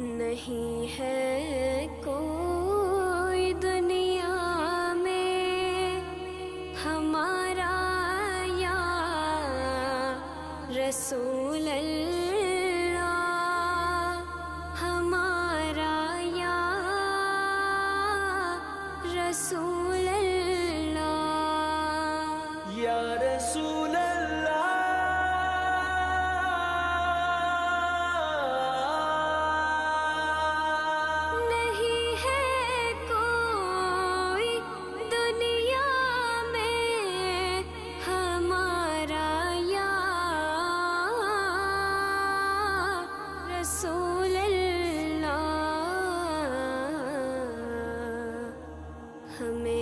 नहीं है कोई दुनिया में हमारा या रसूल अल्लाह, हमारा या रसूल अल्लाह। या रसूल अल्लाह, नहीं है कोई दुनिया में हमारा या रसूल अल्लाह। हमें